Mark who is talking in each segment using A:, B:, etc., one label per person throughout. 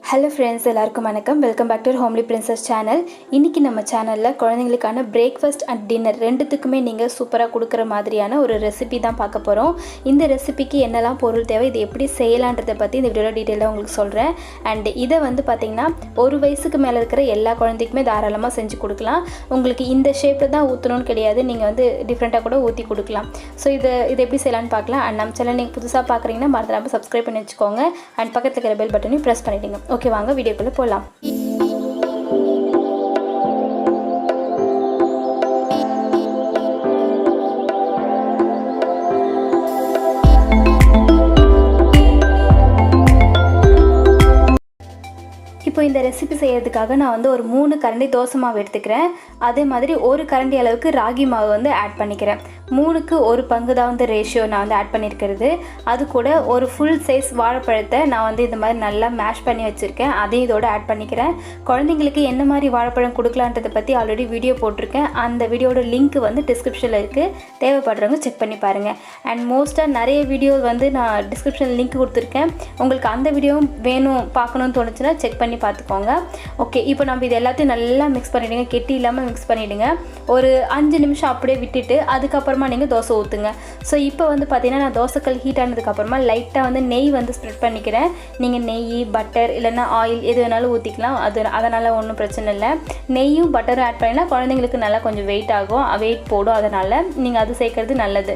A: Hello friends, எல்லாருக்கும் வணக்கம். Welcome back to homely princess channel. இன்றைக்கி நம்ம சேனலில் குழந்தைங்களுக்கான பிரேக்ஃபாஸ்ட் அண்ட் டின்னர் ரெண்டுத்துக்குமே நீங்கள் சூப்பராக கொடுக்குற மாதிரியான ஒரு ரெசிபி தான் பார்க்க போகிறோம். இந்த ரெசிபிக்கு என்னெல்லாம் பொருள் தேவை, இது எப்படி செய்யலான்றதை பற்றி இந்த வீடியோவில் டீட்டெயிலாக உங்களுக்கு சொல்கிறேன். அண்ட் இதை பார்த்திங்கன்னா ஒரு வயசுக்கு மேலே இருக்கிற எல்லா குழந்தைக்குமே தாராளமாக செஞ்சு கொடுக்கலாம். உங்களுக்கு இந்த ஷேப்பில் தான் ஊற்றணும்னு கிடையாது, நீங்கள் டிஃப்ரெண்ட்டாக கூட ஊற்றி கொடுக்கலாம். ஸோ இது எப்படி செய்யலான்னு பார்க்கலாம். அண்ட் நம்ம சேனல் நீங்கள் புதுசாக பார்க்குறீங்கன்னா மறந்துடாமல் சப்ஸ்கிரைப் பண்ணி வச்சுக்கோங்க. அண்ட் பக்கத்தில் இருக்கிற பெல் பட்டனையும் ப்ரெஸ் பண்ணிவிடுங்க. ஓகே, வாங்க வீடியோக்குள்ளே போகலாம். இப்போ இந்த ரெசிபி செய்கிறதுக்காக நான் ஒரு 3 கரண்டி தோசை மாவு எடுத்துக்கிறேன். அதே மாதிரி 1 கரண்டி அளவுக்கு ராகி மாவு ஆட் பண்ணிக்கிறேன். 3க்கு 1 பங்கு தான் ரேஷியோ நான் ஆட் பண்ணியிருக்கிறது. அது கூட ஒரு ஃபுல் சைஸ் வாழைப்பழத்தை நான் இந்த மாதிரி நல்லா மேஷ் பண்ணி வச்சுருக்கேன். அதையும் இதோட ஆட் பண்ணிக்கிறேன். குழந்தைங்களுக்கு என்ன மாதிரி வாழைப்பழம் கொடுக்கலான்றதை பற்றி ஆல்ரெடி வீடியோ போட்டிருக்கேன். அந்த வீடியோட லிங்க் டிஸ்கிரிப்ஷனில் இருக்குது. தேவைப்படுறவங்க செக் பண்ணி பாருங்கள். அண்ட் மோஸ்ட்டாக நிறைய வீடியோ நான் டிஸ்கிரிப்ஷனில் லிங்க் கொடுத்துருக்கேன். உங்களுக்கு அந்த வீடியோவும் வேணும் பார்க்கணுன்னு தோணுச்சுன்னா செக் பண்ணி பார்த்துக்கோங்க. ஓகே, இப்போ நம்ம இது எல்லாத்தையும் நல்லா மிக்ஸ் பண்ணிவிடுங்க. கெட்டி இல்லாமல் மிக்ஸ் பண்ணிவிடுங்க. ஒரு 5 நிமிஷம் அப்படியே விட்டுட்டு அதுக்கப்புறமா நீங்கள் தோசை ஊற்றுங்க. ஸோ இப்போ பார்த்தீங்கன்னா நான் தோசைக்கல் ஹீட் ஆனதுக்கப்புறமா லைட்டாக நெய் ஸ்ப்ரெட் பண்ணிக்கிறேன். நீங்கள் நெய், பட்டர் இல்லைன்னா ஆயில் எது வேணாலும் ஊற்றிக்கலாம். அதனால் ஒன்றும் பிரச்சனை இல்லை. நெய்யும் பட்டரும் ஆட் பண்ணினா குழந்தைங்களுக்கு நல்லா கொஞ்சம் வெயிட் ஆகும், வெயிட் போடும். அதனால் நீங்கள் அது சேர்க்குறது நல்லது.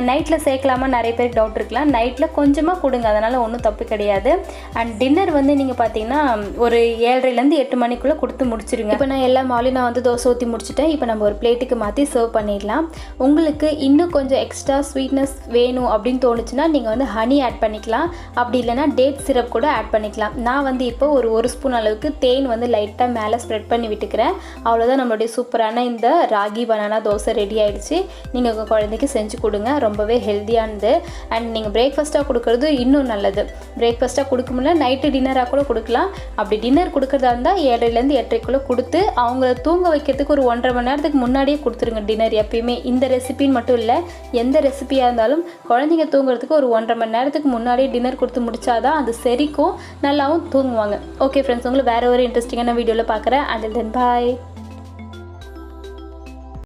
A: நைட்டில் சேர்க்கலாமா நிறைய பேருக்கு டவுட் இருக்கலாம். நைட்டில் கொஞ்சமாக கொடுங்க, அதனால் ஒன்றும் தப்பு கிடையாது. அண்ட் டின்னர் நீங்கள் பார்த்தீங்கன்னா ஒரு 7:30லேருந்து 8 மணிக்குள்ளே கொடுத்து முடிச்சிருங்க. இப்போ நான் எல்லா மாலையும் நான் தோசை ஊற்றி முடிச்சுட்டேன். இப்போ நம்ம ஒரு பிளேட்டுக்கு மாற்றி சர்வ் பண்ணிடலாம். உங்களுக்கு இன்னும் கொஞ்சம் எக்ஸ்ட்ரா ஸ்வீட்னஸ் வேணும் அப்படின்னு தோணுச்சுன்னா நீங்கள் ஹனி ஆட் பண்ணிக்கலாம். அப்படி இல்லைனா டேட் சிரப் கூட ஆட் பண்ணிக்கலாம். நான் இப்போ ஒரு ஸ்பூன் அளவுக்கு தேன் லைட்டாக மேலே ஸ்ப்ரெட் பண்ணி விட்டுக்கிறேன். அவ்வளோதான், நம்மளுடைய சூப்பரான இந்த ராகி பனானா தோசை ரெடி ஆகிடுச்சு. நீங்கள் உங்கள் குழந்தைக்கு செஞ்சு கொடுங்க. ரொம்பவே ஹெல்த்தியானது. அண்ட் நீங்கள் பிரேக்ஃபாஸ்ட்டாக கொடுக்குறது இன்னும் நல்லது. பிரேக்ஃபாஸ்ட்டாக கொடுக்க முடியல, நைட்டு டின்னராக கூட கொடுக்கலாம். அப்படி டின்னர் கொடுக்குறதா இருந்தால் 7:30லேருந்து 8:30க்குள்ளே கொடுத்து அவங்க தூங்க வைக்கிறதுக்கு ஒரு 1.5 மணி நேரத்துக்கு முன்னாடியே கொடுத்துருங்க டின்னர். எப்பயுமே இந்த ரெசிபின்னு மட்டும் இல்லை, எந்த ரெசிபியாக இருந்தாலும் குழந்தைங்க தூங்குறதுக்கு ஒரு 1.5 மணி நேரத்துக்கு முன்னாடியே டின்னர் கொடுத்து முடிச்சாதான் அது செரிக்கும், நல்லாவும் தூங்குவாங்க. ஓகே ஃப்ரெண்ட்ஸ், உங்களை வேறு ஒரு இன்ட்ரெஸ்டிங்கான வீடியோவில் பார்க்குறேன். அண்டில் தென் பாய்.